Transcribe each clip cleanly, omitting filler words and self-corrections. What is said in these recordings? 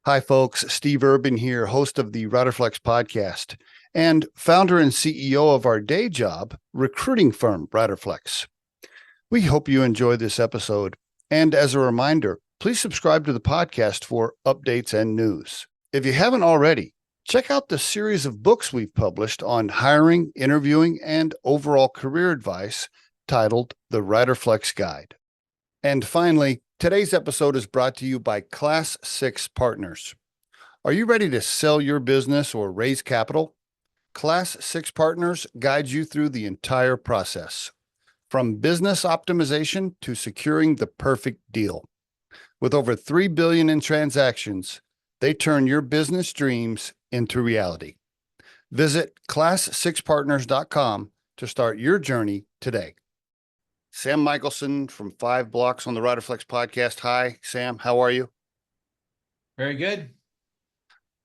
Hi, folks. Steve Urban here, host of the Riderflex podcast and founder and CEO of our day job recruiting firm, Riderflex. We hope you enjoy this episode. And as a reminder, please subscribe to the podcast for updates and news. If you haven't already, check out the series of books we've published on hiring, interviewing, and overall career advice titled The Riderflex Guide. And finally, today's episode is brought to you by Class 6 Partners. Are you ready to sell your business or raise capital? Class 6 Partners guides you through the entire process, from business optimization to securing the perfect deal. With over $3 billion in transactions, they turn your business dreams into reality. Visit class6partners.com to start your journey today. Sam Michelson from 5 Blocks on the Riderflex podcast. Hi, Sam. How are you? Very good.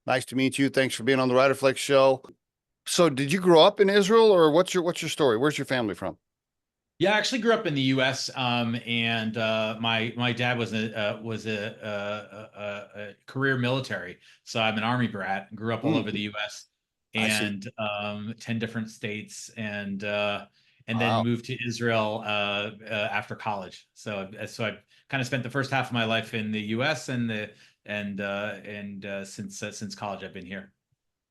Nice to meet you. Thanks for being on the Riderflex show. So, did you grow up in Israel, or what's your story? Where's your family from? Yeah, I actually grew up in the U.S. And my dad was a career military, so I'm an Army brat. Grew up all over the U.S. I see. and 10 different states, and then Wow. moved to Israel after college. So I kind of spent the first half of my life in the U.S. and since college I've been here.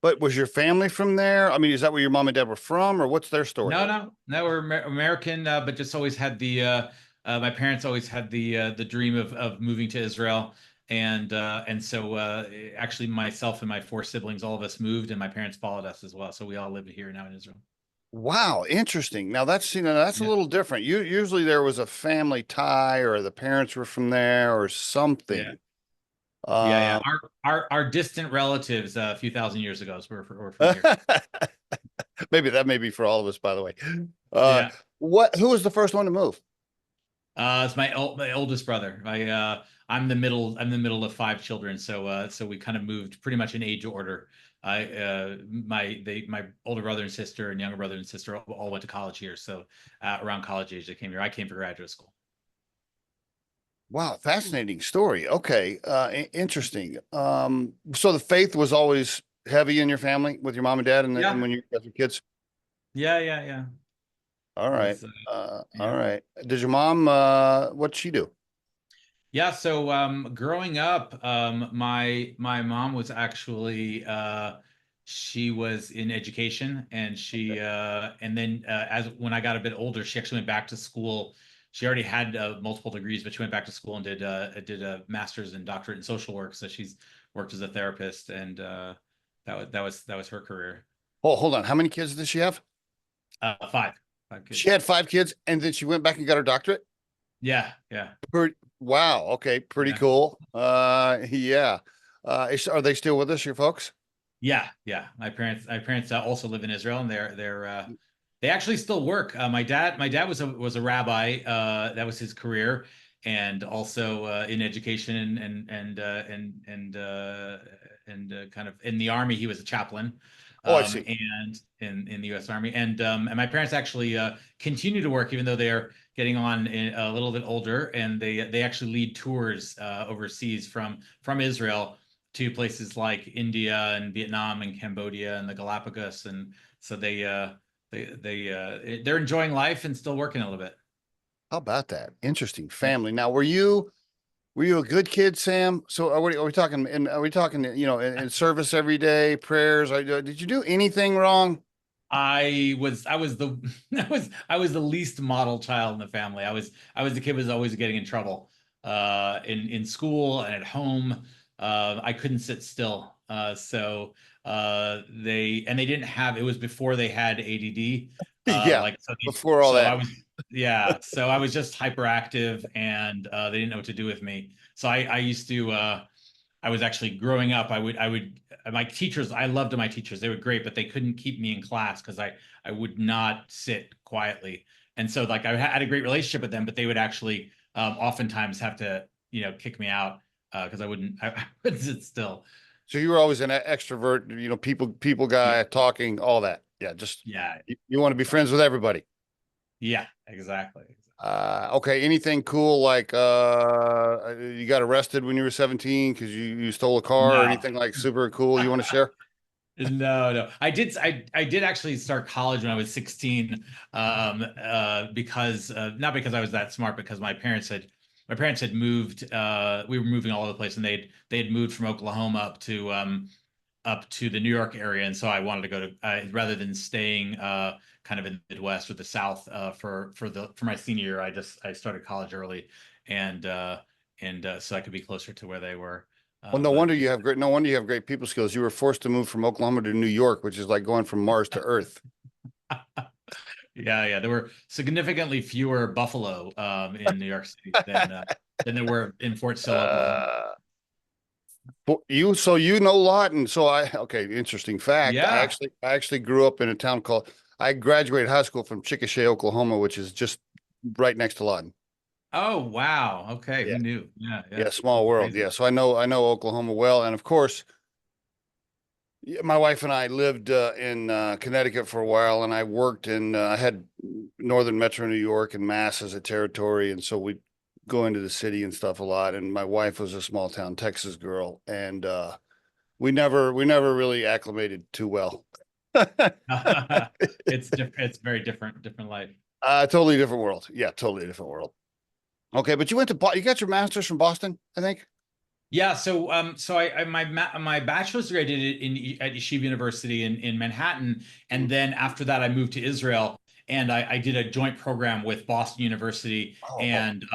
But was your family from there? I mean, is that where your mom and dad were from, or what's their story? No, we're American, but just always had my parents always had the dream of moving to Israel, and so actually myself and my 4 siblings, all of us moved, and my parents followed us as well. So we all live here now in Israel. Wow, interesting. Now that's a Yeah, little different. Usually there was a family tie, or the parents were from there, or yeah, something. yeah. Um, Our distant relatives a few thousand years ago were from here. maybe that may be for all of us, by the way. Uh, Yeah, who was the first one to move? it's my oldest brother. I'm the middle of 5 children, so we kind of moved pretty much in age order. My older brother and sister and younger brother and sister all went to college here. So around college age, they came here. I came for graduate school. Wow, fascinating story. Okay, interesting. So the faith was always heavy in your family with your mom and dad, and Yeah, when you guys were kids. yeah. All It right. was, All yeah. right. Did your mom, what'd she do? Yeah, so growing up, my mom was actually she was in education, and she and then as when I got a bit older, she actually went back to school. She already had multiple degrees, but she went back to school and did a master's and doctorate in social work. So she's worked as a therapist, and that was her career. Oh, hold on. How many kids did she have? Five She kids. had 5 kids, and then she went back and got her doctorate. Yeah. Wow. Okay. Pretty Yeah. cool. Yeah. Are they still with us, your folks? Yeah. My parents also live in Israel, and they actually still work. My dad was a rabbi. That was his career, and also in education and kind of in the army. He was a chaplain, Oh, I see. and in the U.S. Army. And my parents actually continue to work even though they are getting on a little bit older, and they actually lead tours overseas from Israel to places like India and Vietnam and Cambodia and the Galapagos, and so they're enjoying life and still working a little bit. How about that? Interesting Yeah. family. Now, were you a good kid, Sam? So are we talking? And are we talking? In service every day, prayers? Did you do anything wrong? I was the I was the least model child in the family. I was the kid who was always getting in trouble in school and at home. I couldn't sit still. They didn't have, it was before they had ADD. Yeah. Like Before all so I that. was Yeah, so I was just hyperactive, and they didn't know what to do with me. So I used to I was actually growing up. I would my teachers. I loved my teachers. They were great, but they couldn't keep me in class because I would not sit quietly. And so like I had a great relationship with them, but they would actually oftentimes have to kick me out because I wouldn't sit still. So you were always an extrovert, people Yeah, guy, talking, all that. Yeah, just yeah, you want to be friends with everybody. yeah, exactly. Okay. Anything cool like you got arrested when you were 17 because you stole a car or No. anything like super cool you want to share? No, no. I did actually start college when I was 16, because not because I was that smart, because my parents had moved, we were moving all over the place, and they had moved from Oklahoma up to the New York area, and so I wanted to go to, rather than staying kind of in the Midwest or the South, for my senior year. I started college early, and so I could be closer to where they were. Well, But no wonder you have great people skills. You were forced to move from Oklahoma to New York, which is like going from Mars to Earth. yeah, yeah, there were significantly fewer buffalo in New York City than there were in Fort Sill, Oklahoma. Uh, so you know Lawton. Okay, interesting fact. Yeah. I actually grew up in a town called, I graduated high school from Chickasha, Oklahoma, which is just right next to Lawton. Oh, wow. Okay, Yeah. who knew? Yeah, Yeah. yeah. Small That's world. crazy. Yeah. So I know Oklahoma well. And of course, yeah, my wife and I lived in Connecticut for a while, and I worked I had Northern Metro New York and Mass as a territory. And so we go into the city and stuff a lot. And my wife was a small town Texas girl. And we never really acclimated too well. It's very different life. Totally different world. Yeah, totally different world. Okay, but you got your master's from Boston, I think. Yeah, so my bachelor's degree I did it at Yeshiva University in Manhattan, and then after that I moved to Israel, and I did a joint program with Boston University Oh, and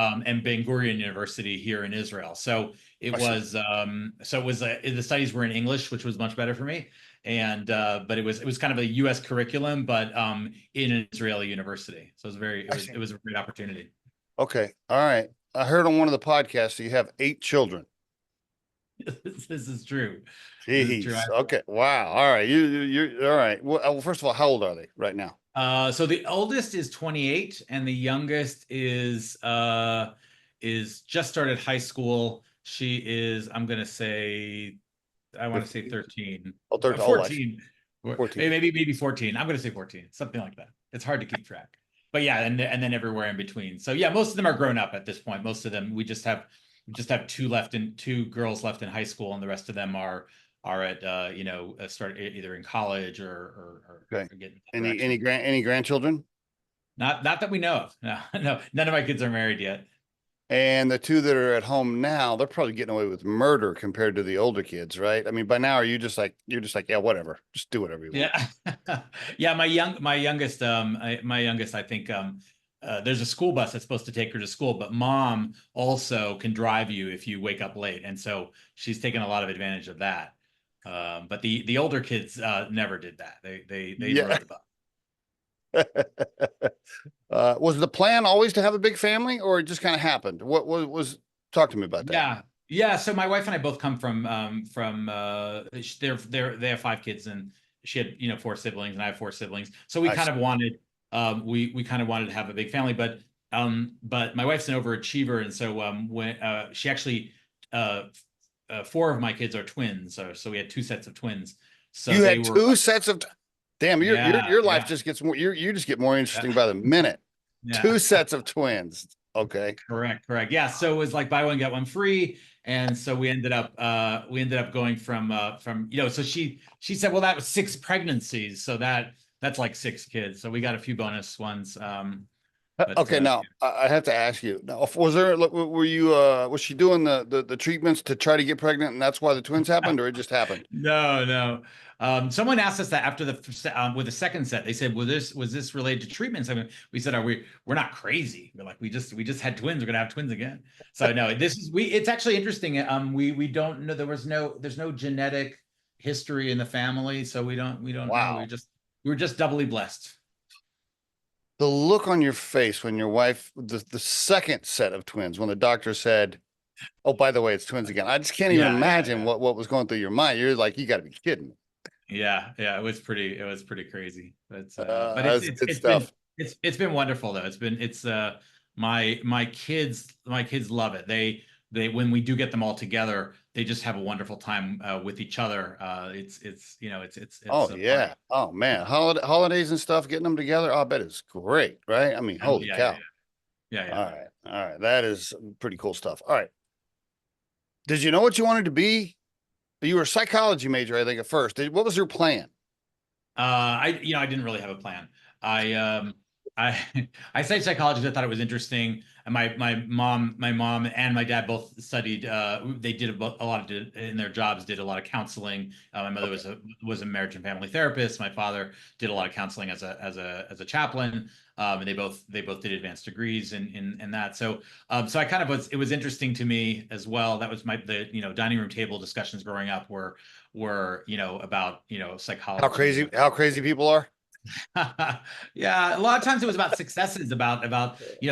Ben Gurion University here in Israel. I see. So it was the studies were in English, which was much better for me, and but it was kind of a U.S. curriculum, but in an Israeli university. So I see. it was a great opportunity. Okay, all right. I heard on one of the podcasts that you have 8 children. This is true. This is true. Jeez. Okay. Wow. All right. You're all right. Well, first of all, how old are they right now? So the oldest is 28 and the youngest is just started high school. She is, I'm gonna say, I want to say 15. 13. Oh, 13. Oh, I see. 14. Or 14. maybe 14. I'm gonna say 14, something like that. It's hard to keep track. But yeah, and then everywhere in between. So yeah, most of them are grown up at this point. Most of them we just have two girls left in high school, and the rest of them are at start either in college Okay. or getting that direction. Any grandchildren? Not that we know of. No, no, none of my kids are married yet. And the two that are at home now, they're probably getting away with murder compared to the older kids, right? I mean, by now, are you just like yeah, whatever, just do whatever you want. Yeah, yeah. My youngest, I think, there's a school bus that's supposed to take her to school, but mom also can drive you if you wake up late, and so she's taken a lot of advantage of that. But the older kids never did that. They Yeah. rode the bus. Was the plan always to have a big family, or it just kind of happened? What talk to me about that? Yeah, yeah. So my wife and I both come from they have 5 kids, and she had four siblings, and I have 4 siblings. So we I kind see. of wanted we kind of wanted to have a big family, but my wife's an overachiever, and so when she actually 4 of my kids are twins, so we had 2 sets of twins. So You they had were two sets of. Damn, yeah, your life yeah, just gets more. You just get more yeah, interesting by the minute. yeah. 2 sets of twins. Okay. Correct, correct. Yeah, so it was like buy one get one free, and so we ended up going from so she said, well, that was 6 pregnancies, so that's like 6 kids. So we got a few bonus ones. But Okay, now I have to ask you. Now, were you was she doing the treatments to try to get pregnant, and that's why the twins happened, or it just happened? no, no. Someone asked us that after with the second set. They said, was this related to treatments? I mean, we said, we're not crazy. We're like, we just had twins. We're gonna have twins again. So no, this is we. It's actually interesting. We don't know. There's no genetic history in the family, so we don't know. Wow. We were just doubly blessed. The look on your face when your wife, the second set of twins, when the doctor said, "Oh, by the way, it's twins again." I just can't even Yeah, yeah, imagine yeah. what was going through your mind. You're like, you got to be kidding me. Yeah, yeah, it was pretty crazy. But That's good stuff. it's been wonderful though. It's my kids love it. They when we do get them all together, they just have a wonderful time with each other. It's Oh a yeah. party. Oh man. Holidays and stuff, getting them together. I bet it's great, right? I mean, And holy yeah, yeah, cow. yeah. Yeah, yeah. All right. All right. That is pretty cool stuff. All right. Did you know what you wanted to be? You were a psychology major, I think, at first. What was your plan? I didn't really have a plan. I I I studied psychology. I thought it was interesting. And my mom and my dad both studied. They did a lot of in their jobs. Did a lot of counseling. My mother Okay. was a marriage and family therapist. My father did a lot of counseling as a chaplain. And they both did advanced degrees in that. So I kind of was. It was interesting to me as well. That was the dining room table discussions growing up were about psychology and How crazy people are? yeah, a lot of times it was about successes, about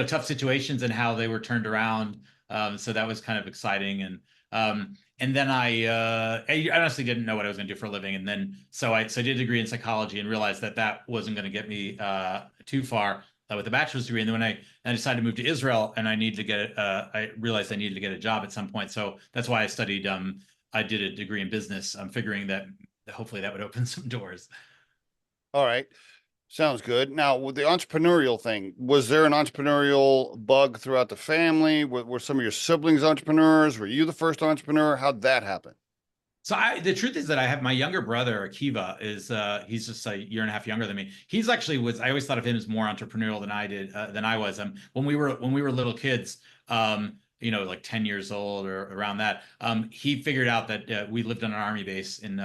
tough situations and how they were turned around. So that was kind of exciting, and then I honestly didn't know what I was going to do for a living, and then so I did a degree in psychology and realized that wasn't going to get me too far with a bachelor's degree. And then when I decided to move to Israel, and I realized I needed to get a job at some point. So that's why I studied. I did a degree in business. I'm figuring that hopefully that would open some doors. All right. Sounds good. Now, with the entrepreneurial thing, was there an entrepreneurial bug throughout the family? Were some of your siblings entrepreneurs? Were you the first entrepreneur? How'd that happen? So the truth is that I have my younger brother, Akiva, is he's just a year and a half younger than me. He's actually was I always thought of him as more entrepreneurial than I was. When we were little kids, like 10 years old or around that, he figured out that we lived on an army base in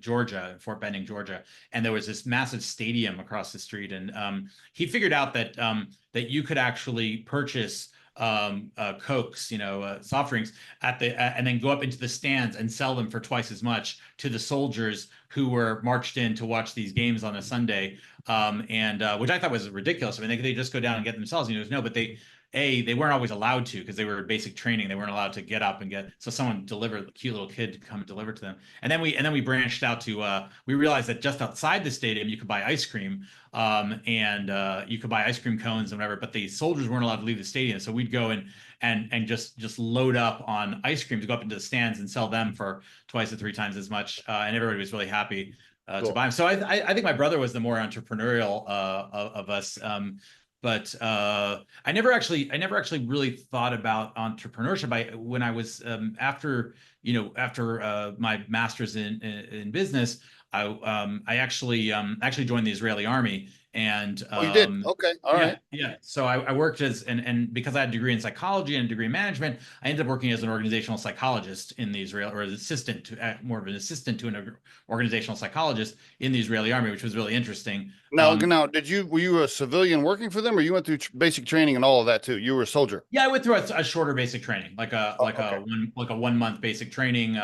Georgia, in Fort Benning, Georgia, and there was this massive stadium across the street, and he figured out that you could actually purchase Cokes, soft drinks and then go up into the stands and sell them for twice as much to the soldiers who were marched in to watch these games on a Sunday. And which I thought was ridiculous. I mean, they just go down and get themselves. No, but they weren't always allowed to because they were basic training. They weren't allowed to get up and so someone delivered a cute little kid to come and deliver to them. And then we branched out to we realized that just outside the stadium you could buy ice cream. And you could buy ice cream cones and whatever, but the soldiers weren't allowed to leave the stadium. So we'd go and just load up on ice cream to go up into the stands and sell them for twice or three times as much. And everybody was really happy to Cool. buy them. So I think my brother was the more entrepreneurial of us. But I never actually really thought about entrepreneurship. When I was after my master's in business, I actually joined the Israeli army, and Oh, you did? Okay. All yeah, right. yeah. So I worked and because I had a degree in psychology and a degree in management, I ended up working as an organizational psychologist in the Israel, or as assistant to more of an assistant to an organizational psychologist in the Israeli army, which was really interesting. Now, were you a civilian working for them, or you went through basic training and all of that too? You were a soldier. Yeah, I went through a shorter basic training, like a Oh, like okay. a 1 month basic training,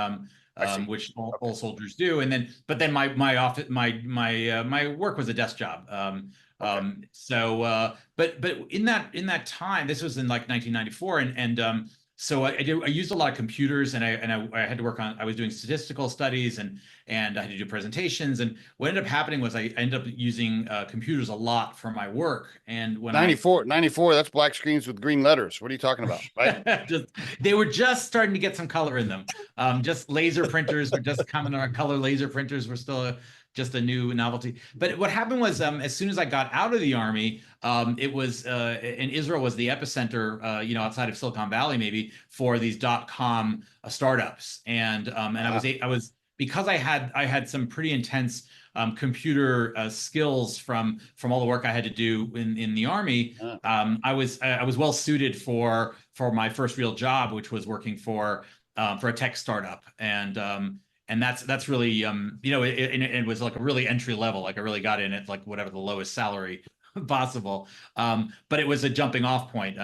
I see. which all Okay. soldiers do. And then my office my work was a desk job. Okay. But in that time, this was in like 1994, and so I used a lot of computers, and I had to work on. I was doing statistical studies, and I had to do presentations. And what ended up happening was I ended up using computers a lot for my work. And when I 94, that's black screens with green letters. What are you talking about? Right? just they were just starting to get some color in them. Just laser printers were just coming on. Color laser printers were still just a new novelty. But what happened was, as soon as I got out of the army, it was and Israel was the epicenter, outside of Silicon Valley, maybe for these .com startups, and I was because I had some pretty intense computer skills from all the work I had to do in the army. Uh, I was well suited for my first real job, which was working for a tech startup, and that's really it was like a really entry level. Like I really got in at like whatever the lowest salary possible. But it was a jumping off point,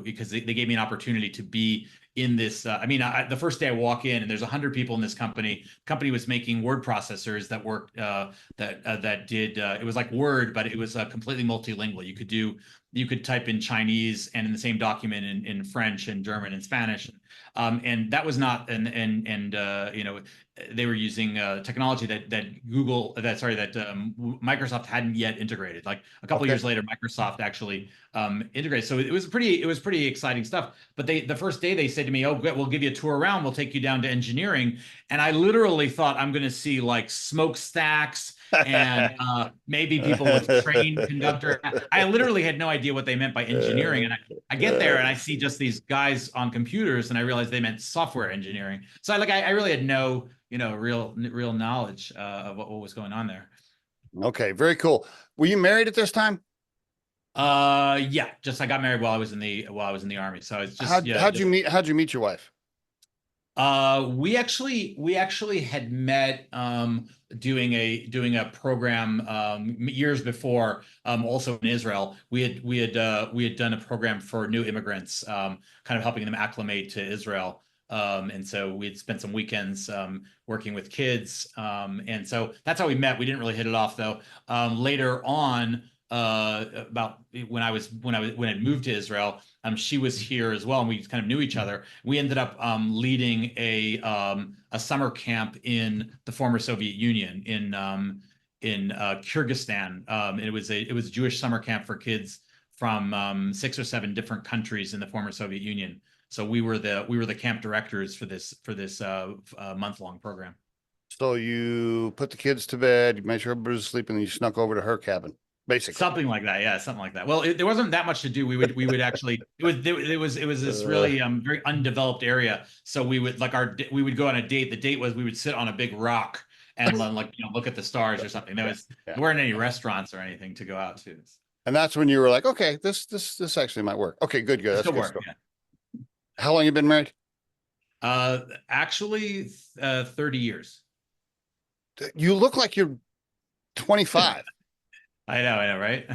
because they gave me an opportunity to be in this. The first day I walk in and there's 100 people in this company. Company was making word processors that worked that did it was like Word, but it was completely multilingual. You could type in Chinese and in the same document in French and German and Spanish. And that was not and they were using technology that Microsoft hadn't yet integrated. Like a couple of okay. years later, Microsoft actually integrated. So it was pretty exciting stuff. But the first day they said to me, "Oh, we'll give you a tour around. We'll take you down to engineering." And I literally thought I'm going to see like smokestacks and maybe people with trained conductor. I literally had no idea what they meant by engineering. And I get there and I see just these guys on computers and I realized they meant software engineering. So I really had no, real knowledge of what was going on there. Okay, very cool. Were you married at this time? Yeah, just I got married while I was in the army. So it's just, yeah, How'd you meet your wife? We actually had met doing a program years before, also in Israel. We had done a program for new immigrants, kind of helping them acclimate to Israel. And so we had spent some weekends working with kids. And so that's how we met. We didn't really hit it off though. Later on, about when I moved to Israel, she was here as well, and we kind of knew each other. We ended up leading a summer camp in the former Soviet Union in Kyrgyzstan. It was a Jewish summer camp for kids from 6 or 7 different countries in the former Soviet Union. So we were the camp directors for this month-long program. So you put the kids to bed, you made sure everybody was sleeping, and you snuck over to her cabin. Basically. Something like that, yeah, something like that. Well, there wasn't that much to do. We would actually it was this really very undeveloped area. So we would we would go on a date. The date was we would sit on a big rock and look at the stars or something. There weren't any restaurants or anything to go out to. And that's when you were like, okay, this actually might work. Okay, good. That's still good work, stuff. yeah. How long you been married? Actually, 30 years. You look like you're 25. I know, right?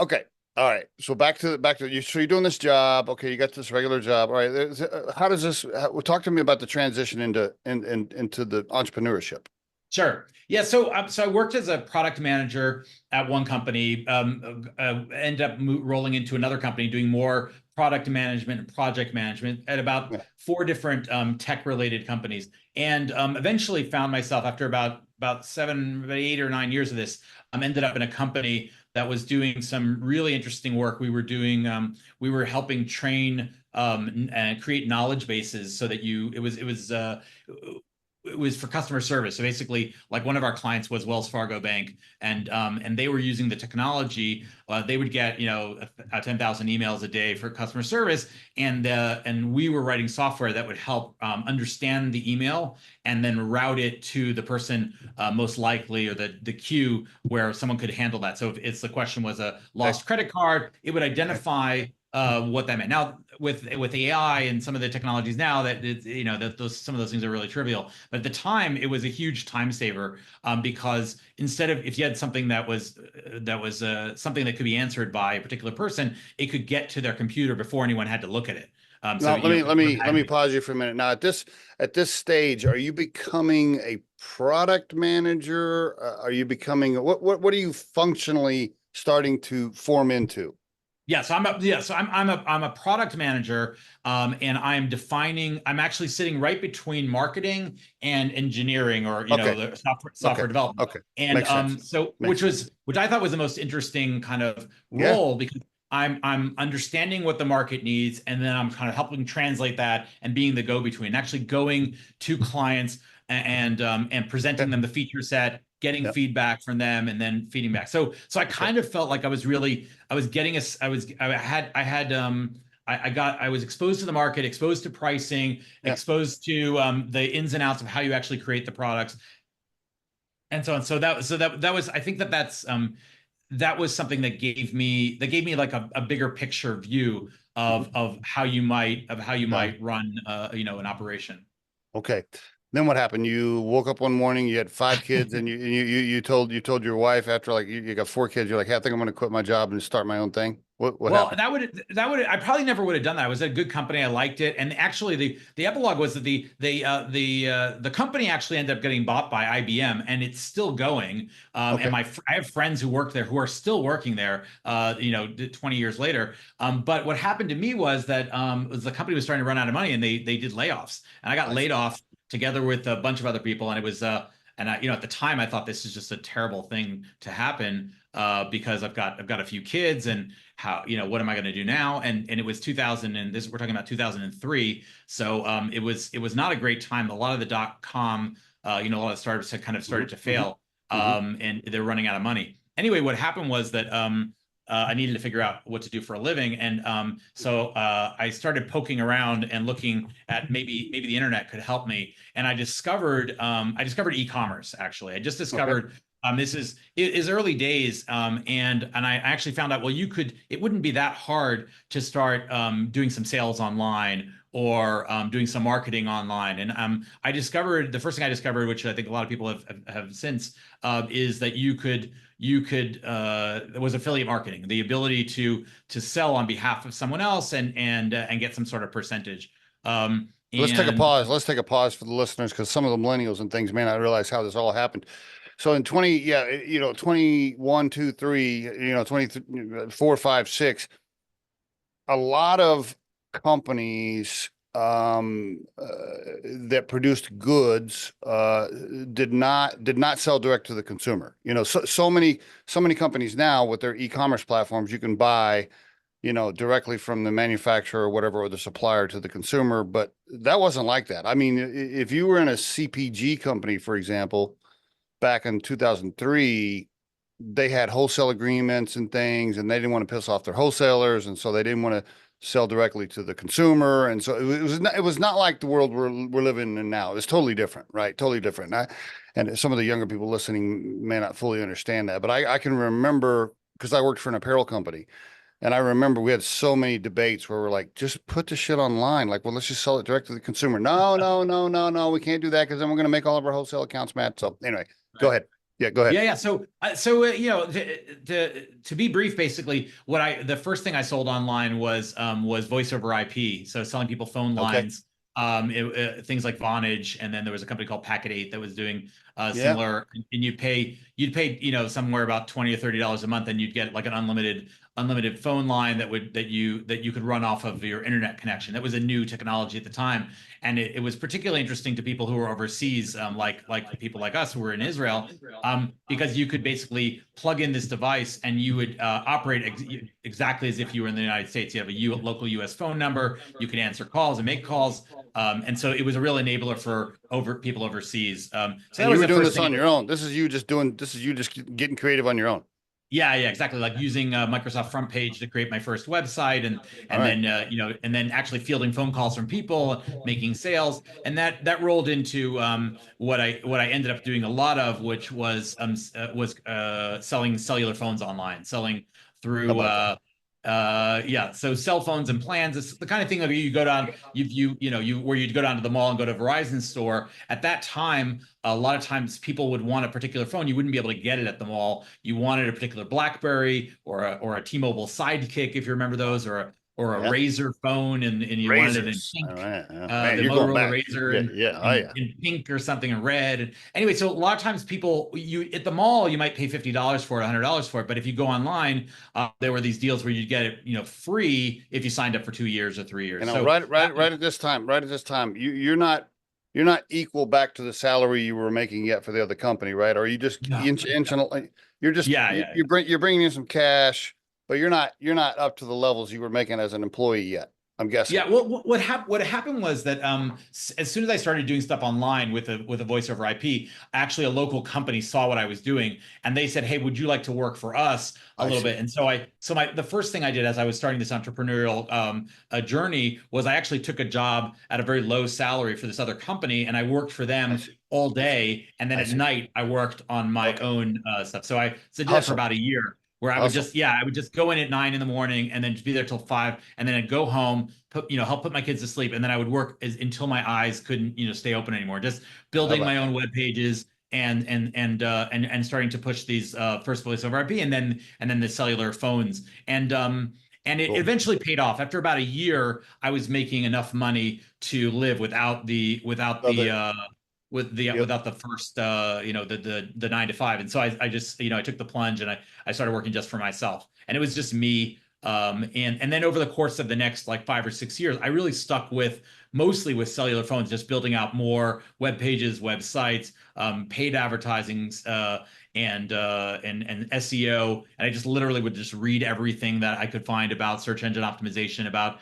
Okay. All right. So back to you. So you're doing this job. Okay. You got this regular job. All right. How does this, talk to me about the transition into the entrepreneurship. Sure. Yeah. So I worked as a product manager at one company, ended up rolling into another company, doing more product management and project management at about 4 different tech-related companies, and eventually found myself after about 8 or 9 years of this, ended up in a company that was doing some really interesting work. We were helping train and create knowledge bases so that it was for customer service. So basically, like one of our clients was Wells Fargo Bank, and they were using the technology. They would get 10,000 emails a day for customer service, and we were writing software that would help understand the email and then route it to the person most likely, or the queue where someone could handle that. So if the question was a lost credit card, it would identify what that meant. Now, with AI and some of the technologies now, that some of those things are really trivial. But at the time, it was a huge time saver, because instead of, if you had something that was something that could be answered by a particular person, it could get to their computer before anyone had to look at it. Now, let me pause you for a minute. Now, at this stage, are you becoming a product manager? Are you becoming what are you functionally starting to form into? Yeah, so I'm a product manager, and I'm actually sitting right between marketing and engineering, or the software development. Okay. And Makes sense. which I thought was the most interesting kind of role, because I'm understanding what the market needs, and then I'm kind of helping translate that and being the go-between, actually going to clients and presenting them the feature set, getting feedback from them, and then feeding back. So I kind of felt like I was exposed to the market, exposed to pricing, exposed to the ins and outs of how you actually create the products, and so on. So that was, I think that was something that gave me like a bigger picture view of how you might run an operation. Okay. Then what happened? You woke up one morning, you had 5 kids, and you told your wife, after like you got 4 kids, you're like, hey, I think I'm going to quit my job and start my own thing. What happened? I probably never would have done that. I was at a good company. I liked it. And actually the epilogue was that the company actually ended up getting bought by IBM, and it's still going. And I have friends who work there who are still working there, 20 years later. But what happened to me was that the company was starting to run out of money, and they did layoffs, and I got laid off together with a bunch of other people. And it was, at the time I thought this is just a terrible thing to happen, because I've got a few kids, and how, what am I going to do now? And it was 2000, and we're talking about 2003. So it was not a great time. A lot of the .com, a lot of startups had kind of started to fail. Hmm. and they're running out of money. Anyway, what happened was that I needed to figure out what to do for a living, and so I started poking around and looking at maybe the internet could help me. And I discovered e-commerce. Actually, I just Okay. discovered this is early days, and I actually found out, well, it wouldn't be that hard to start doing some sales online or doing some marketing online. And I discovered the first thing I discovered, which I think a lot of people have since, is that was affiliate marketing, the ability to sell on behalf of someone else and get some sort of percentage. Let's take a And pause. Let's take a pause for the listeners because some of the millennials and things may not realize how this all happened. So in 20, yeah, 21, 2, 3, 24, 5, 6, a lot of companies that produced goods did not sell direct to the consumer. So many companies now with their e-commerce platforms, you can buy directly from the manufacturer or whatever, or the supplier to the consumer. But that wasn't like that. I mean, if you were in a CPG company, for example, back in 2003, they had wholesale agreements and things, and they didn't want to piss off their wholesalers. And so they didn't want to sell directly to the consumer. And so it was not like the world we're living in now. It's totally different, right? Totally different. And some of the younger people listening may not fully understand that, but I can remember because I worked for an apparel company. And I remember we had so many debates where we're like, just put the shit online. Like, well, let's just sell it direct to the consumer. No, no, no, no, no. We can't do that because then we're going to make all of our wholesale accounts mad. So anyway, go ahead. Yeah, go ahead. Yeah, yeah. To be brief, basically, the first thing I sold online was voice over IP, so selling people phone Okay. lines, things like Vonage, and then there was a company called Packet 8 that was doing Yeah. similar. And you'd pay somewhere about $20 or $30 a month, and you'd get like an unlimited phone line that you could run off of your internet connection. That was a new technology at the time, and it was particularly interesting to people who were overseas, like people like us who were in Israel, because you could basically plug in this device and you would operate exactly as if you were in the United States. You have a local U.S. phone number. You can answer calls and make calls, and so it was a real enabler for people overseas. So that And you was were the doing first this thing. on your own. This is you just getting creative on your own. Yeah, yeah, exactly. Like using Microsoft Front Page to create my first website, and All and right. then and then actually fielding phone calls from people, making sales, and that rolled into what I ended up doing a lot of, which was selling cellular phones online, selling How through about that? yeah, so cell phones and plans. It's the kind of thing that you go down, where you'd go down to the mall and go to a Verizon store. At that time, a lot of times people would want a particular phone. You wouldn't be able to get it at the mall. You wanted a particular BlackBerry or a T-Mobile Sidekick, if you remember those, or a Yeah. Razor phone, and you wanted it in Razors. All pink, right. Yeah. Man, the you're going Motorola back. Razor, Yeah. and Yeah. Oh, in, yeah. in pink or something, in red. And anyway, so a lot of times people, you at the mall, you might pay $50 for it, $100 for it, but if you go online, there were these deals where you'd get it, free if you signed up for 2 years or 3 years. So Right, that right, right at this time, you're not equal back to the salary you were making yet for the other company, right? Or are you just no, you're just yeah, you, yeah. you're bringing in some cash, but you're not up to the levels you were making as an employee yet. I'm guessing. Yeah, well, what happened was that as soon as I started doing stuff online with a voice over IP, actually a local company saw what I was doing, and they said, "Hey, would you like to work for us a I little see. bit?" And the first thing I did as I was starting this entrepreneurial journey was I actually took a job at a very low salary for this other company, and I worked for I them see. all I see. day, and then I at see. night I worked on my Okay. own stuff. So I did that for Hustle. about a year, where Hustle. I would just go in at 9 in the morning and then just be there till 5, and then I'd go home, help put my kids to sleep, and then I would work until my eyes couldn't, stay open anymore. Just How building about my that? own web pages and starting to push these first voice over IP, and then the cellular phones. And it Cool. eventually paid off. After about a year, I was making enough money to live Other. Yep. without the first the 9 to 5. And so I just I took the plunge, and I started working just for myself, and it was just me. And then over the course of the next like 5 or 6 years, I really stuck with mostly with cellular phones, just building out more web pages, websites, paid advertising, and SEO. And I just literally would just read everything that I could find about search engine optimization, about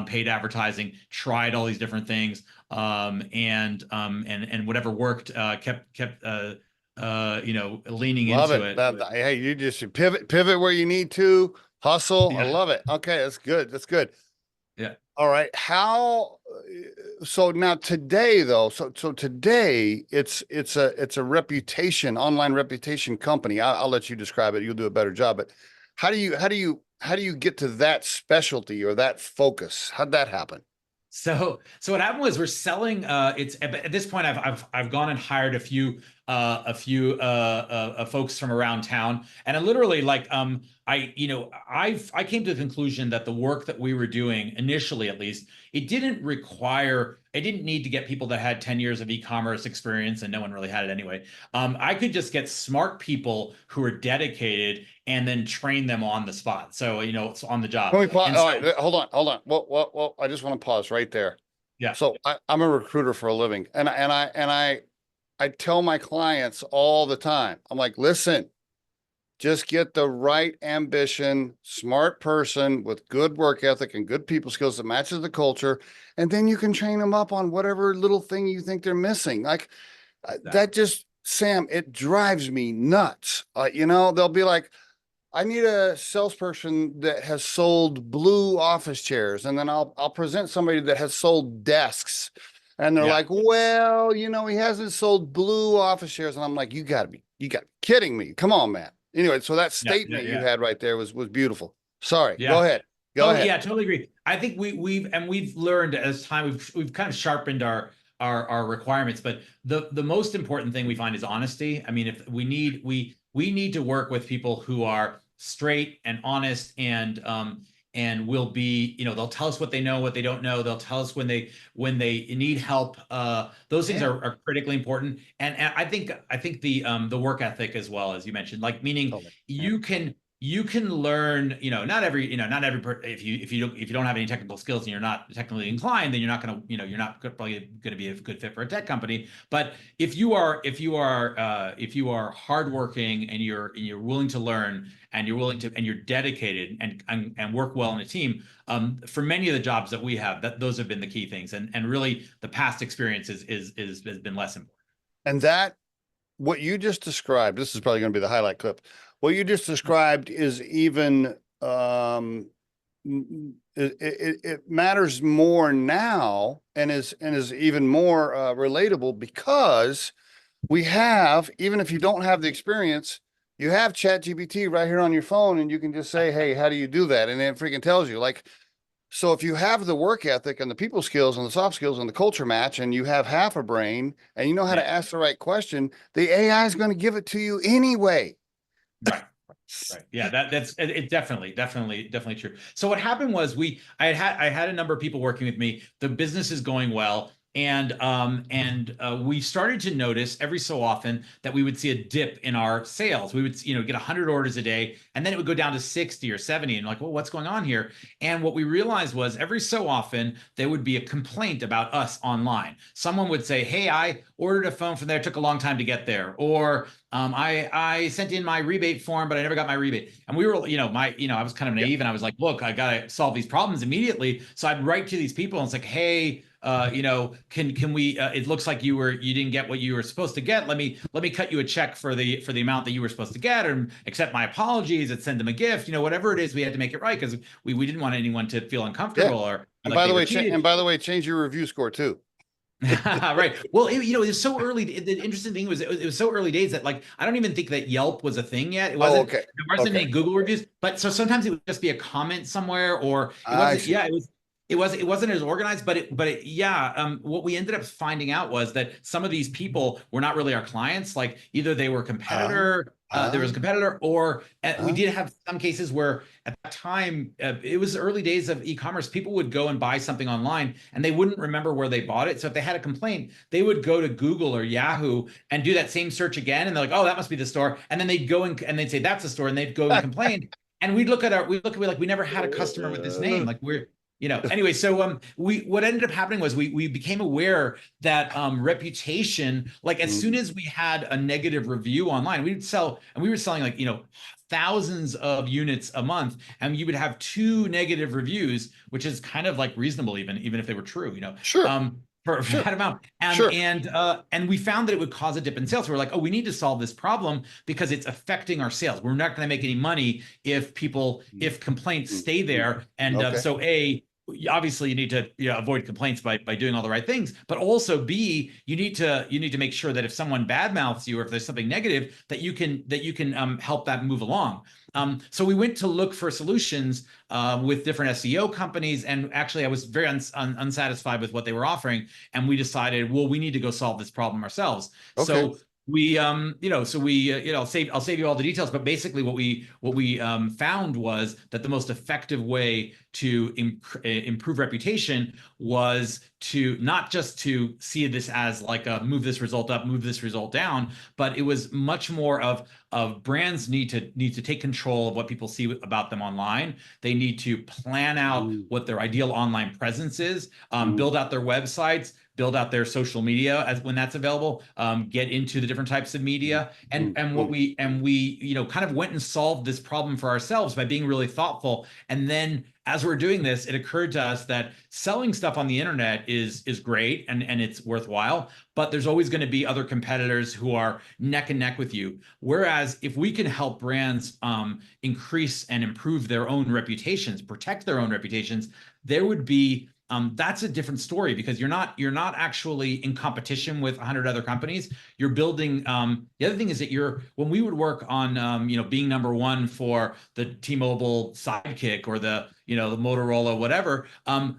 paid advertising, tried all these different things, and whatever worked, kept leaning Love into it. it. Hey, you just pivot where you need to, hustle. I Yeah. love it. Okay, that's good. That's good. Yeah. All right. So now today though, so today it's a reputation, online reputation company. I'll let you describe it. You'll do a better job. But how do you get to that specialty or that focus? How'd that happen? So what happened was we're selling. It's at this point I've gone and hired a few folks from around town, and I literally like I came to the conclusion that the work that we were doing initially, at least, it didn't need to get people that had 10 years of e-commerce experience, and no one really had it anyway. I could just get smart people who are dedicated and then train them on the spot. So it's on the Can job. we pause? And All so right, hold on. Well, I just want to pause right there. yeah. So I'm a recruiter for a living, and I tell my clients all the time, I'm like, listen, just get the right ambition, smart person with good work ethic and good people skills that matches the culture, and then you can train them up on whatever little thing you think they're missing. Like that Exactly. just, Sam, it drives me nuts. They'll be like, I need a salesperson that has sold blue office chairs, and then I'll present somebody that has sold desks, and they're Yeah. like, "Well, he hasn't sold blue office chairs," and I'm like, "You got to be kidding me! Come on, man." Anyway, so that Yeah. Yeah. statement you Yeah. had right there was beautiful. Sorry, go Yeah. ahead, go Totally, ahead. yeah, totally agree. I think we've learned as time we've kind of sharpened our requirements, but the most important thing we find is honesty. I mean, if we need to work with people who are straight and honest and will be, they'll tell us what they know, what they don't know. They'll tell us when they need help. Those things Yeah, are critically important. And I think the work ethic as well, as you mentioned, like meaning totally. Yeah. you can learn, if you don't have any technical skills and you're not technically inclined, then you're not probably going to be a good fit for a tech company. But if you are hardworking and you're willing to learn and you're dedicated and work well in a team, for many of the jobs that we have, those have been the key things. And really the past experience has been less important. And that what you just described, this is probably going to be the highlight clip. What you just described is even it matters more now and is even more relatable because we have, even if you don't have the experience, you have Chat GPT right here on your phone, and you can just say, "Hey, how do you do that?" And it freaking tells you. Like, so if you have the work ethic and the people skills and the soft skills and the culture match, and you have half a brain and you know how Yeah. to ask the right question, the AI is going to give it to you anyway. Right. Right. Yeah, that's it, definitely true. So what happened was I had a number of people working with me. The business is going well. And we started to notice every so often that we would see a dip in our sales. We would, get 100 orders a day, and then it would go down to 60 or 70. And like, well, what's going on here? And what we realized was every so often there would be a complaint about us online. Someone would say, "Hey, I ordered a phone from there, it took a long time to get there," or I sent in my rebate form, but I never got my rebate. And we were, I was kind of Yeah. naive, and I was like, look, I gotta solve these problems immediately. So I'd write to these people, and it's like, hey, can we? It looks like you didn't get what you were supposed to get. Let me cut you a check for the amount that you were supposed to get, or accept my apologies, and send them a gift. Whatever it is, we had to make it right because we didn't want anyone to feel Yeah. uncomfortable or And like by they the were way, cheated. change your review score too. Right. Well, it was so early. The interesting thing was it was so early days that like I don't even think that Yelp was a thing yet. It Oh, wasn't. okay. There wasn't Okay. any Google reviews, but so sometimes it would just be a comment somewhere, or it I wasn't. see. Yeah, it wasn't as organized, yeah. What we ended up finding out was that some of these people were not really our clients. Like either they were Uh, there was a uh, competitor, or we uh, did have some cases where at that time it was early days of e-commerce. People would go and buy something online and they wouldn't remember where they bought it. So if they had a complaint, they would go to Google or Yahoo and do that same search again, and they're like, "Oh, that must be the store." And then they'd go and they'd say, "That's the store," and they'd go and complain. And we like we never had a customer with this name. Like anyway. So we what ended up happening was we became aware that reputation, like as soon mm, as we had a negative review online, we were selling like thousands of units a month, and you would have two negative reviews, which is kind of like reasonable, even if they were true. sure. Um, for Sure. that amount. Sure. And we found that it would cause a dip in sales. We're like, oh, we need to solve this problem because it's affecting our sales. We're not going to make any money if complaints stay there. And Okay. so obviously you need to avoid complaints by doing all the right things, but also B, you need to make sure that if someone badmouths you or if there's something negative, that you can help that move along. So we went to look for solutions with different SEO companies, and actually I was very unsatisfied with what they were offering, and we decided, well, we need to go solve this problem ourselves. Okay. So we I'll save you all the details, but basically what we found was that the most effective way to improve reputation was to not just to see this as like a move this result up, move this result down, but it was much more of brands need to take control of what people see about them online. They need to plan out what their ideal online presence is, build out their websites, build out their social media as when that's available, get into the different types of media. And we kind of went and solved this problem for ourselves by being really thoughtful. And then as we're doing this, it occurred to us that selling stuff on the internet is great and it's worthwhile, but there's always going to be other competitors who are neck and neck with you. Whereas if we can help brands increase and improve their own reputations, protect their own reputations, there would be that's a different story, because you're not actually in competition with 100 other companies. You're building. The other thing is that when we would work on being number one for the T-Mobile Sidekick or the Motorola whatever,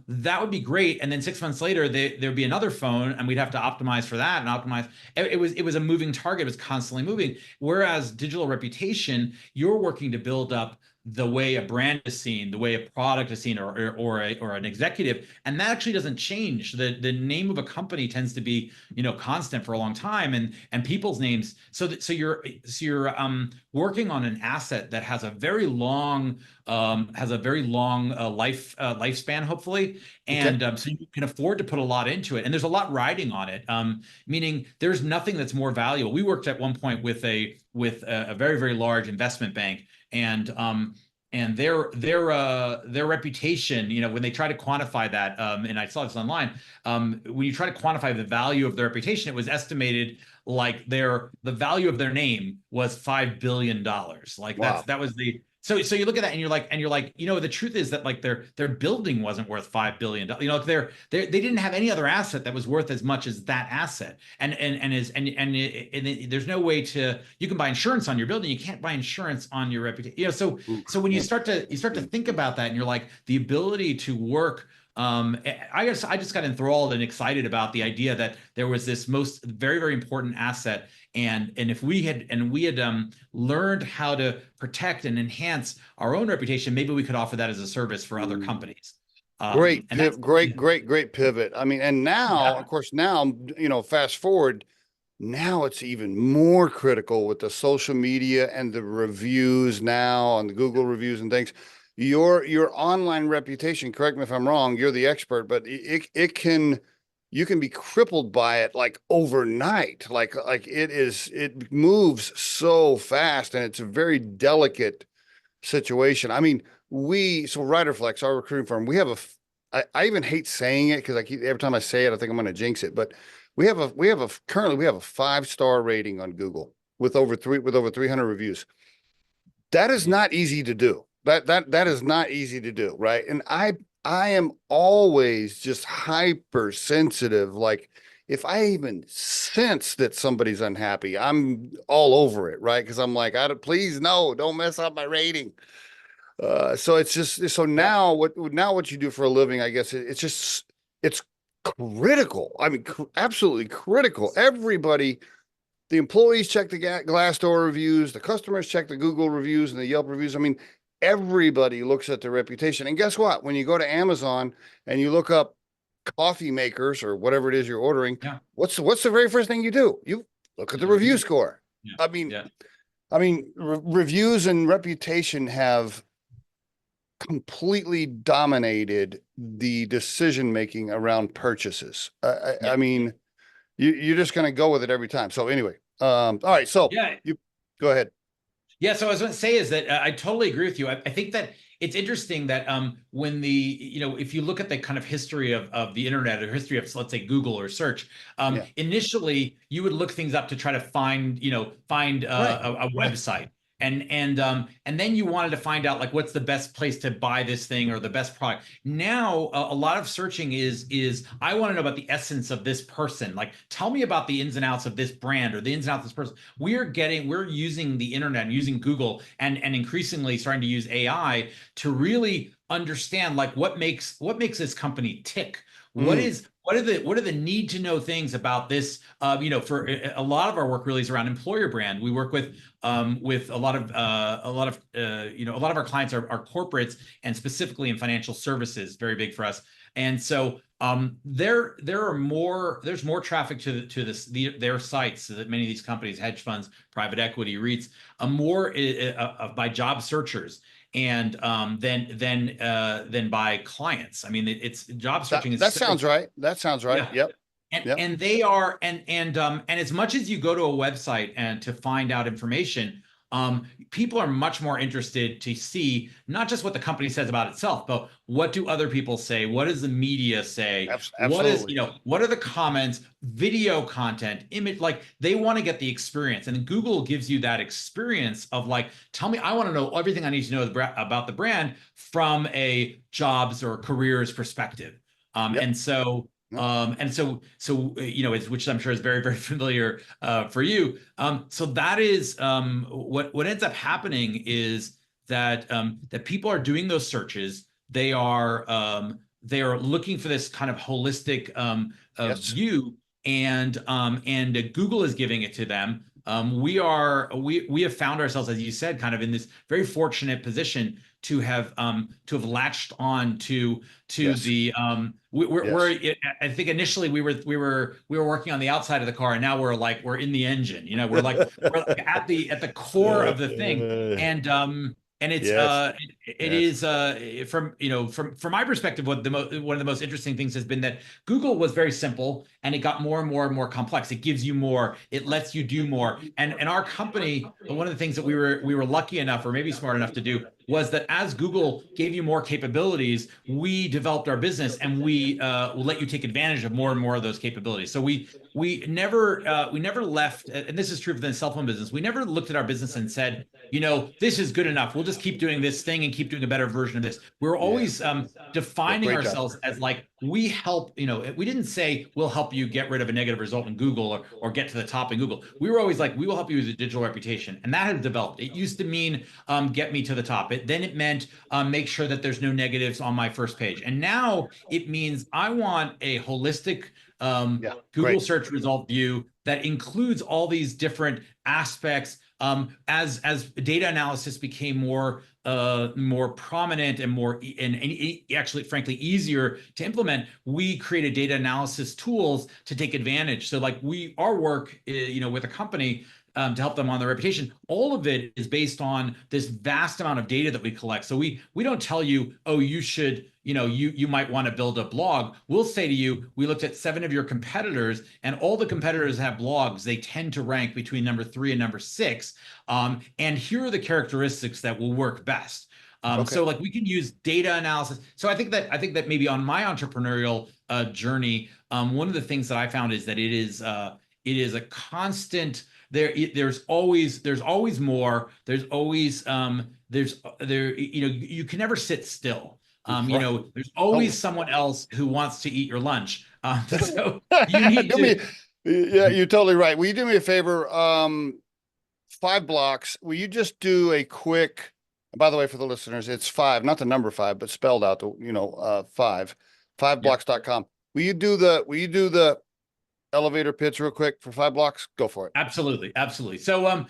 that would be great. And then 6 months later, there'd be another phone, and we'd have to optimize for that and optimize. It was a moving target. It was constantly moving. Whereas digital reputation, you're working to build up the way a brand is seen, the way a product is seen, or an executive, and that actually doesn't change. The name of a company tends to be constant for a long time, and people's names. So you're working on an asset that has a very long lifespan, hopefully, and so you can afford to put a lot into it, and there's a lot riding on it. Meaning there's nothing that's more valuable. We worked at one point with a very, very large investment bank, and their reputation, when they try to quantify that, and I saw this online, when you try to quantify the value of their reputation, it was estimated like the value of their name was $5 billion. Like Wow. that was the. So you look at that and you're like, the truth is that like their building wasn't worth $5 billion. They didn't have any other asset that was worth as much as that asset. And there's no way you can buy insurance on your building. You can't buy insurance on your reputation. So when you start to think about that, and you're like, the ability to work. I just got enthralled and excited about the idea that there was this very, very important asset, and if we had learned how to protect and enhance our own reputation, maybe we could offer that as a service for other companies. Great pivot. I mean, and now, of course, fast forward, now it's even more critical with the social media and the reviews now, and the Google reviews and things. Your online reputation, correct me if I'm wrong, you're the expert, but you can be crippled by it like overnight. Like it moves so fast, and it's a very delicate situation. I mean, Riderflex, our recruiting firm, we have I even hate saying it because every time I say it, I think I'm going to jinx it, but currently we have a 5-star rating on Google with over 300 reviews. That is not easy to do. That is not easy to do, right? And I am always just hypersensitive. Like if I even sense that somebody's unhappy, I'm all over it, right? Because I'm like, please no, don't mess up my rating. So it's just now what you do for a living, I guess it's critical. I mean, absolutely critical. Everybody. The employees check the Glassdoor reviews, the customers check the Google reviews and the Yelp reviews. I mean, everybody looks at their reputation. And guess what? When you go to Amazon and you look up coffee makers or whatever it is you're ordering, what's the very first thing you do? You look at the review score. Reviews and reputation have completely dominated the decision making around purchases. I mean, you're just going to go with it every time. So anyway, all right. So you go ahead. Yeah. So I was going to say is that I totally agree with you. I think that it's interesting that when if you look at the kind of history of the internet or history of, let's say, Google or search, Yeah. initially you would look things up to try to find Right. a Right. website. And then you wanted to find out like what's the best place to buy this thing or the best product. Now a lot of searching is I want to know about the essence of this person. Like tell me about the ins and outs of this brand or the ins and outs of this person. We're using the internet and using Google and increasingly starting to use AI to really understand like what makes this company tick. Mm. What are the need to know things about this? For a lot of our work really is around employer brand. We work with a lot of a lot of our clients are corporates and specifically in financial services, very big for us. And so there's more traffic to their sites, so that many of these companies, hedge funds, private equity, REITs, more by job searchers and than by clients. I mean, it's job searching is That sounds right. That sounds right. yeah. Yep. And Yep. and they are and as much as you go to a website and to find out information, people are much more interested to see not just what the company says about itself, but what do other people say? What does the media say? Absolutely. What are the comments, video content, image? Like they want to get the experience, and Google gives you that experience of like, tell me, I want to know everything I need to know about the brand from a jobs or careers perspective. Um, Yep. and so Yep. which I'm sure is very, very familiar for you. So that is what ends up happening is that people are doing those searches. They are looking for this kind of holistic Yes. view, and Google is giving it to them. We have found ourselves, as you said, kind of in this very fortunate position to have latched on to Yes. the Yes. I think initially we were working on the outside of the car, and now we're in the engine. We're like at the core of the thing, and it's Yes. it Yes. is from my perspective, one of the most interesting things has been that Google was very simple, and it got more and more and more complex. It gives you more, it lets you do more, and our company, one of the things that we were lucky enough, or maybe smart enough to do, was that as Google gave you more capabilities, we developed our business and we will let you take advantage of more and more of those capabilities. So we never left, and this is true for the cell phone business. We never looked at our business and said, this is good enough. We'll just keep doing this thing and keep doing a better version of this. We're Yeah. always Yeah. defining Great job. ourselves as like we help. We didn't say we'll help you get rid of a negative result in Google or get to the top in Google. We were always like, we will help you with a digital reputation, and that has developed. It used to mean get me to the top. Then it meant make sure that there's no negatives on my first page, and now it means I want a holistic Yeah. Google Great. search result view that includes all these different aspects. As data analysis became more prominent and actually, frankly, easier to implement, we created data analysis tools to take advantage. So, like our work, with a company. To help them on their reputation, all of it is based on this vast amount of data that we collect. So we don't tell you, oh, you should, you might want to build a blog. We'll say to you, we looked at 7 of your competitors, and all the competitors have blogs. They tend to rank between number 3 and number 6. And here are the characteristics that will work best. Okay. So like we can use data analysis. So I think that maybe on my entrepreneurial journey, one of the things that I found is that it is a constant. There's always more. There's always you can never sit still. Right. There's Oh. always someone else who wants to eat your lunch. So you need Do me. to. Yeah, you're totally right. Will you do me a favor? 5 blocks. Will you just do a quick? By the way, for the listeners, it's 5, not the number 5, but spelled out. 5. Yep. 5blocks.com. Will you do the elevator pitch real quick for 5 blocks? Go for it. Absolutely, absolutely. So,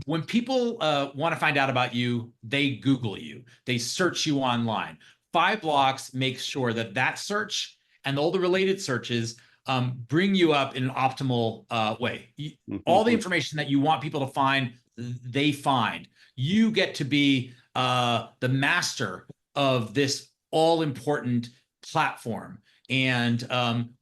when people want to find out about you, they Google you, they search you online. 5 blocks makes sure that search and all the related searches bring you up in an optimal way. All the information that you want people to find, they find. You get to be the master of this all important platform. And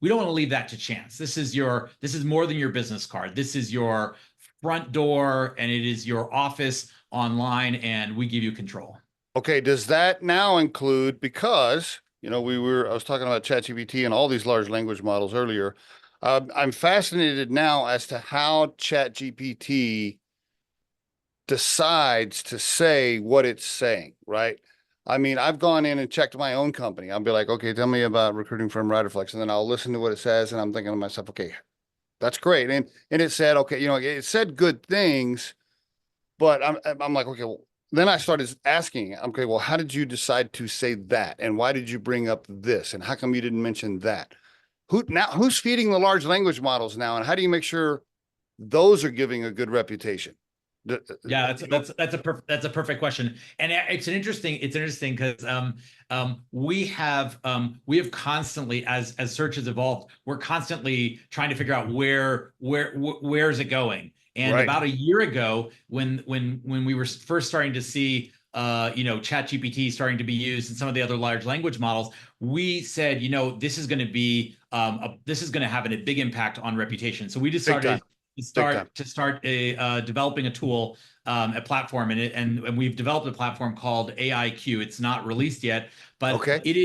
we don't want to leave that to chance. This is more than your business card. This is your front door, and it is your office online, and we give you control. Okay, does that now include, because, I was talking about ChatGPT and all these large language models earlier. I'm fascinated now as to how ChatGPT decides to say what it's saying, right? I mean, I've gone in and checked my own company. I'll be like, okay, tell me about recruiting from Riderflex. And then I'll listen to what it says. And I'm thinking to myself, okay, that's great. And it said, okay, it said good things, but I'm like, okay, well, then I started asking, okay, well, how did you decide to say that? And why did you bring up this? And how come you didn't mention that? Who's feeding the large language models now? And how do you make sure those are giving a good reputation? Yeah, You know, that's a perfect question, and it's interesting because we have constantly, as search has evolved, we're constantly trying to figure out where is it going. And right. about a year ago, when we were first starting to see ChatGPT starting to be used and some of the other large language models, we said, this is going to be this is going to have a big impact on reputation. So we Big time. decided to Big time. start developing a tool, a platform, and we've developed a platform called AIQ. It's not released yet, but Okay. it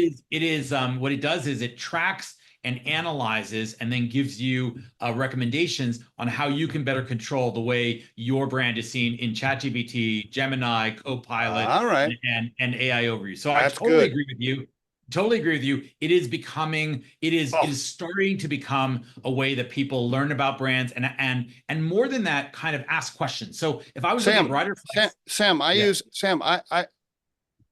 is what it does is it tracks and analyzes and then gives you recommendations on how you can better control the way your brand is seen in ChatGPT, Gemini, Copilot, All right. and AI Overview. So I That's totally good. agree with you. Totally agree with you. It is becoming, it Oh, is starting to become a way that people learn about brands and more than that, kind of ask questions. So if I was looking at Sam, Sam, Riderflex, Sam, yeah. I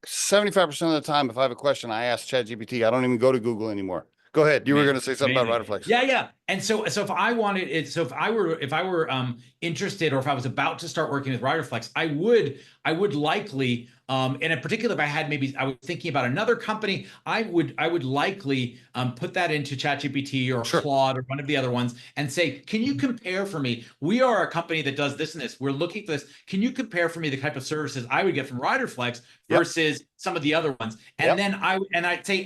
75% of the time, if I have a question, I ask ChatGPT. I don't even go to Google anymore. Go ahead. You were going to Amazing, say something about amazing. Riderflex. Yeah, yeah. And so if I wanted it, so if I were interested, or if I was about to start working with Riderflex, I would likely and in particular, if I had maybe I was thinking about another company, I would likely put that into ChatGPT or Sure. Claude or one of the other ones and say, can you compare for me? We are a company that does this and this. We're looking for this. Can you compare for me the type of services I would get from Riderflex Yep. versus some of the other ones? And Yep. then I'd say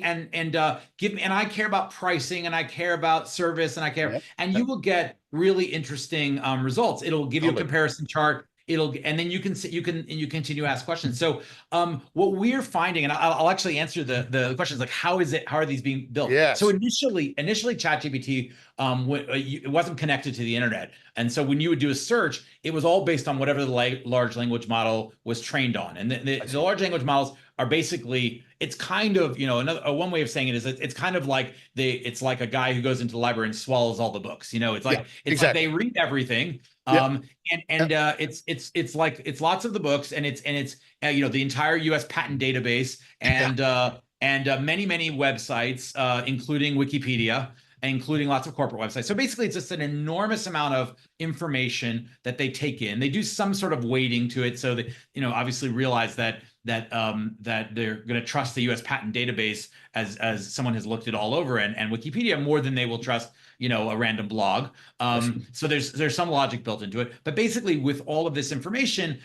give me, and I care about pricing and I care about service and I care, Yep. and you Yep. will get really interesting results. It'll give you a Totally. comparison chart. And then you continue to ask questions. So what we're finding, and I'll actually answer the questions like how are these being built? So Yes. initially ChatGPT it wasn't connected to the internet, and so when you would do a search, it was all based on whatever the large language model was trained on, and I the see. large language models are basically, it's kind of, another one way of saying it is it's kind of like it's like a guy who goes into the library and swallows all the books. Yeah. It's like they Exactly. read everything. Yep. And Yep. it's like it's lots of the books, and it's the entire U.S. patent database, Yeah. and many websites, including Wikipedia, including lots of corporate websites. So basically, it's just an enormous amount of information that they take in. They do some sort of weighting to it, so that obviously realize that they're going to trust the U.S. patent database as someone has looked it all over, and Wikipedia more than they will trust a random blog. I see. So there's some logic built into it. But basically, with all of this information,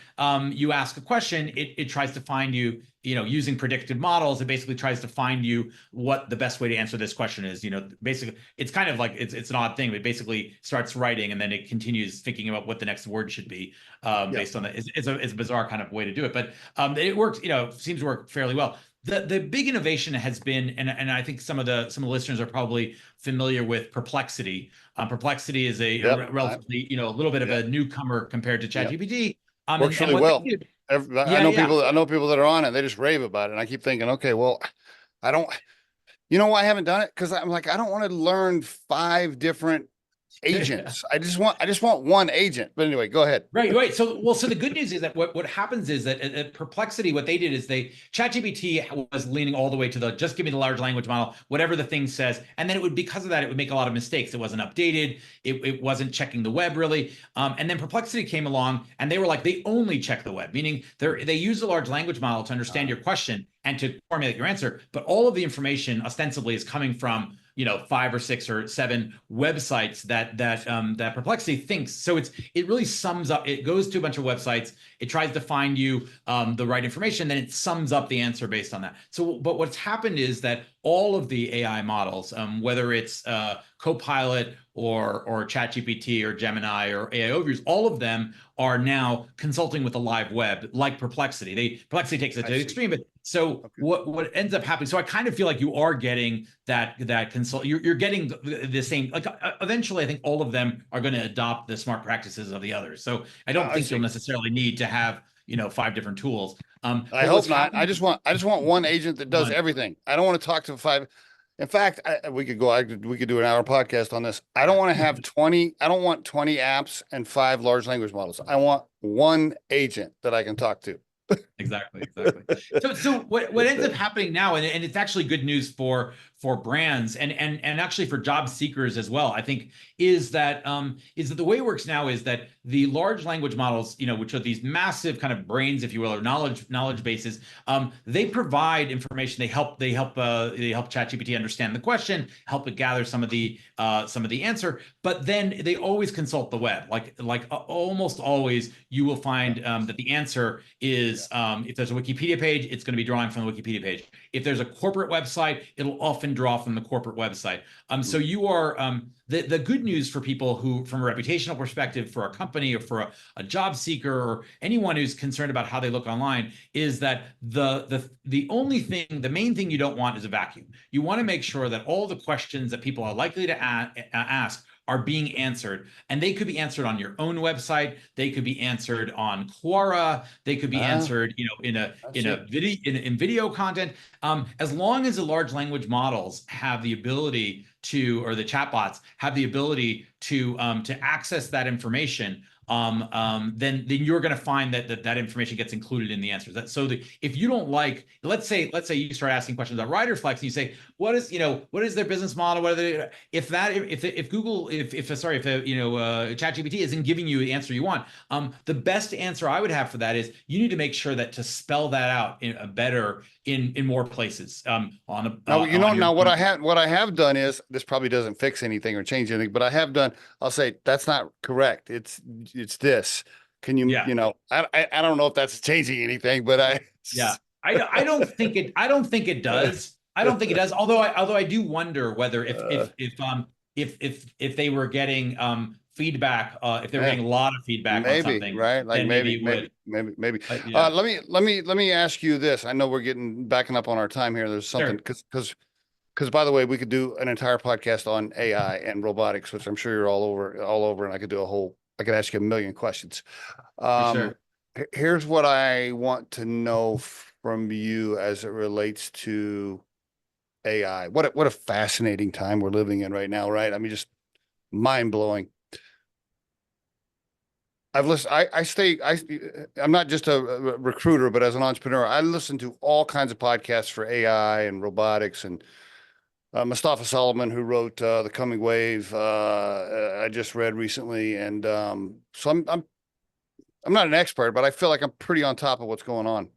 you ask a question, it tries to find you, using predictive models. It basically tries to find you what the best way to answer this question is. Basically, it's kind of like it's an odd thing, but it basically starts writing and then it continues thinking about what the next word should be Yeah. based on that. It's a bizarre kind of way to do it, but it works. Seems to work fairly well. The big innovation has been, and I think some of the listeners are probably familiar with Perplexity. Perplexity is a Yep. relatively, a little bit of Yeah. a newcomer compared to Yep. ChatGPT. Works And really what they well. do, I yeah, know yeah. people. I know people that are on it. They just rave about it, and I keep thinking, okay, well, I don't. You know why I haven't done it? Because I'm like, I don't want to learn five different agents. I just want one agent. But anyway, go ahead. Right, right. So the good news is that what happens is that at Perplexity, what they did is ChatGPT was leaning all the way to the just give me the large language model, whatever the thing says, and then because of that, it would make a lot of mistakes. It wasn't updated. It wasn't checking the web really. And then Perplexity came along, and they were like, they only check the web, meaning they use the large language model to understand your question and to formulate your answer, but all of the information ostensibly is coming from 5 or 6 or 7 websites that Perplexity thinks. So it really sums up. It goes to a bunch of websites. It tries to find you the right information, then it sums up the answer based on that. So, but what's happened is that all of the AI models, whether it's Copilot or ChatGPT or Gemini or AI Overviews, all of them are now consulting with the live web, like Perplexity. Perplexity takes it to the extreme, but so Okay. what ends up happening? So I kind of feel like you are getting that consult. You're getting the same. Like eventually, I think all of them are going to adopt the smart practices of the others. So I don't think you'll necessarily need to have 5 different tools. I But hope what's not. I happening? just want one agent that does One. everything. I don't want to talk to 5. In fact, we could go. We could do an hour podcast on this. I don't want to have 20. I don't want 20 apps and 5 large language models. I want one agent that I can talk to. Exactly. So what ends up happening now, and it's actually good news for brands and actually for job seekers as well, I think, is that the way it works now is that the large language models, which are these massive kind of brains, if you will, or knowledge bases, they provide information. They help ChatGPT understand the question, help it gather some of the answer, but then they always consult the web. Like almost always, you will find that the answer is, if there's a Wikipedia page, it's going to be drawing from the Wikipedia page. If there's a corporate website, it'll often draw from the corporate website. So you are the good news for people who, from a reputational perspective, for a company or for a job seeker or anyone who's concerned about how they look online, is that the only thing, the main thing you don't want is a vacuum. You want to make sure that all the questions that people are likely to ask are being answered, and they could be answered on your own website. They could be answered on Quora. They could be answered, in video content. As long as the large language models have the ability to, or the chatbots have the ability to access that information, then you're going to find that information gets included in the answers. If you don't like, let's say you start asking questions about Riderflex and you say, what is their business model? What are they, if ChatGPT isn't giving you the answer you want, the best answer I would have for that is you need to make sure that to spell that out better in more places. What I have done is, this probably doesn't fix anything or change anything, but I have done. I'll say that's not correct. It's this. Can you? Yeah. I don't know if that's changing anything, but I don't think it. I don't think it does. I don't think it does. Although I do wonder whether if they were getting feedback, if they were getting a lot of feedback on something, right? Like then maybe. But, yeah. Let me ask you this. I know we're backing up on our time here. There's something because by the way, we could do an entire podcast on AI and robotics, which I'm sure you're all over, and I could ask you a million questions. Sure. Here's what I want to know from you as it relates to AI. What a fascinating time we're living in right now, right? I mean, just mind blowing. I've listened. I'm not just a recruiter, but as an entrepreneur, I listen to all kinds of podcasts for AI and robotics, and Mustafa Solomon, who wrote The Coming Wave, I just read recently, and so I'm not an expert, but I feel like I'm pretty on top of what's going on.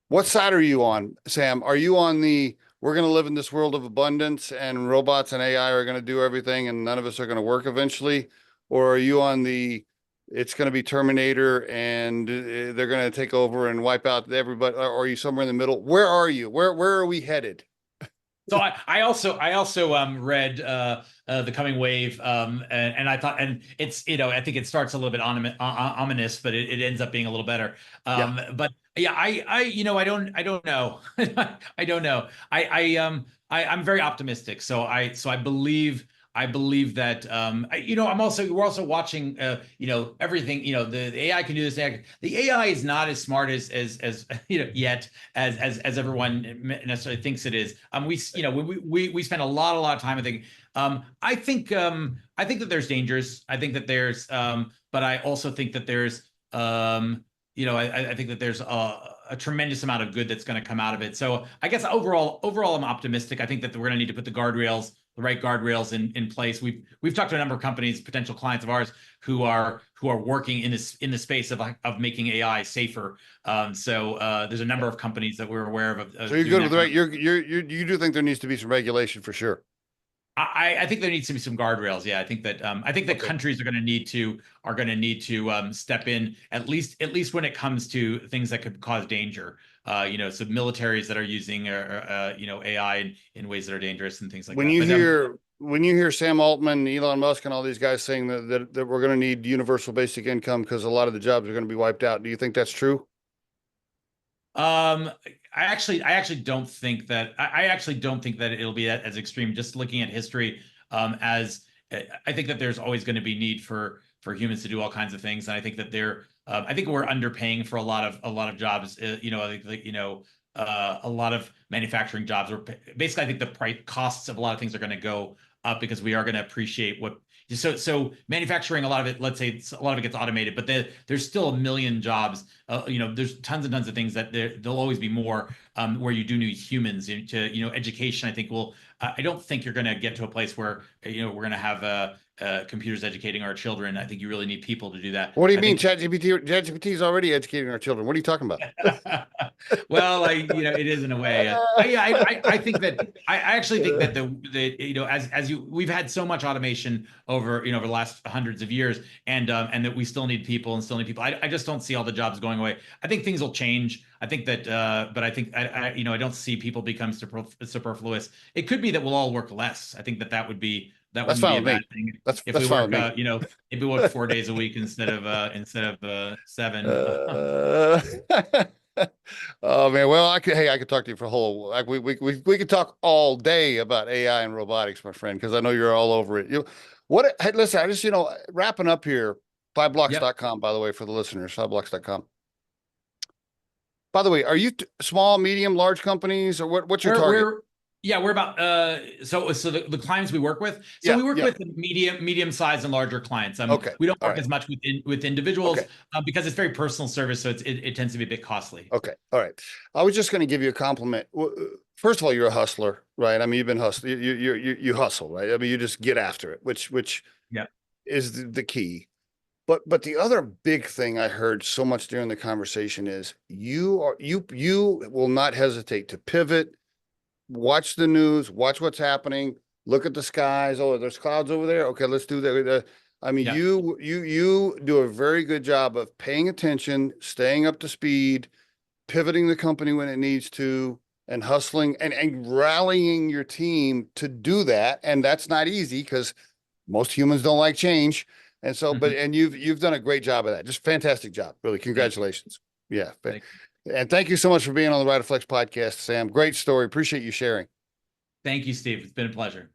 What side are you on, Sam? Are you on we're going to live in this world of abundance and robots and AI are going to do everything and none of us are going to work eventually? Or are you on it's going to be Terminator and they're going to take over and wipe out everybody? Or are you somewhere in the middle? Where are you? Where are we headed? So I also read The Coming Wave, and I thought, and it's, I think it starts a little bit ominous, but it ends up being a little better. But yeah, I don't know. I don't know. I'm very optimistic. So I believe that we're also watching everything. The AI can do this. The AI is not as smart as yet as everyone necessarily thinks it is. We spend a lot of time, I think. I think that there's dangers. I think that there's but I also think that there's I think that there's a tremendous amount of good that's going to come out of it. So I guess overall I'm optimistic. I think that we're going to need to put the guardrails guardrails in place. We've talked to a number of companies, potential clients of ours, who are working in the space of making AI safer. So there's a number of companies that we're aware of. So you're good with right. You do think there needs to be some regulation for sure. I think there needs to be some guardrails. Yeah, I think that countries are going to need to step in at least when it comes to things that could cause danger. So militaries that are using AI in ways that are dangerous and things like that. When you hear Sam Altman, Elon Musk, and all these guys saying that we're going to need universal basic income because a lot of the jobs are going to be wiped out, do you think that's true? I actually don't think that it'll be as extreme. Just looking at history, as I think that there's always going to be need for humans to do all kinds of things, and I think that I think we're underpaying for a lot of jobs. I think a lot of manufacturing jobs are basically. I think the price costs of a lot of things are going to go up because we are going to appreciate what. So manufacturing, a lot of it, let's say a lot of it gets automated, but there's still a million jobs. There's tons and tons of things that there'll always be more where you do need humans into, education. I think I don't think you're going to get to a place where, we're going to have computers educating our children. I think you really need people to do that. What do you mean? ChatGPT is already educating our children. What are you talking about? Well, it is in a way. I think that I actually think that we've had so much automation over the last hundreds of years, and that we still need people. I just don't see all the jobs going away. I think things will change. I think that, but I think I don't see people become superfluous. It could be that we'll all work less. I think that would be. That wouldn't be a bad thing. If we work, if we work 4 days a week instead of 7. Oh man, well, I could talk to you for a whole. We could talk all day about AI and robotics, my friend, because I know you're all over it. Hey, listen, I just wrapping up here. 5blocks.com, by the way, for the listeners. 5blocks.com. By the way, are you small, medium, large companies, or what's your target? We're about so the clients we work with. So we work with medium size and larger clients. Okay. We don't work as much with individuals because it's very personal service, so it tends to be a bit costly. Okay. All right. I was just going to give you a compliment. First of all, you're a hustler, right? I mean, you've been hustling. You hustle, right? I mean, you just get after it, which is the key. But the other big thing I heard so much during the conversation is you will not hesitate to pivot. Watch the news, watch what's happening, look at the skies. Oh, there's clouds over there. Okay, let's do that. I mean, you do a very good job of paying attention, staying up to speed, pivoting the company when it needs to, and hustling and rallying your team to do that. And that's not easy because most humans don't like change. And so, and you've done a great job of that. Just fantastic job. Really. Congratulations. Yeah. And thank you so much for being on the Riderflex podcast, Sam. Great story. Appreciate you sharing. Thank you, Steve. It's been a pleasure.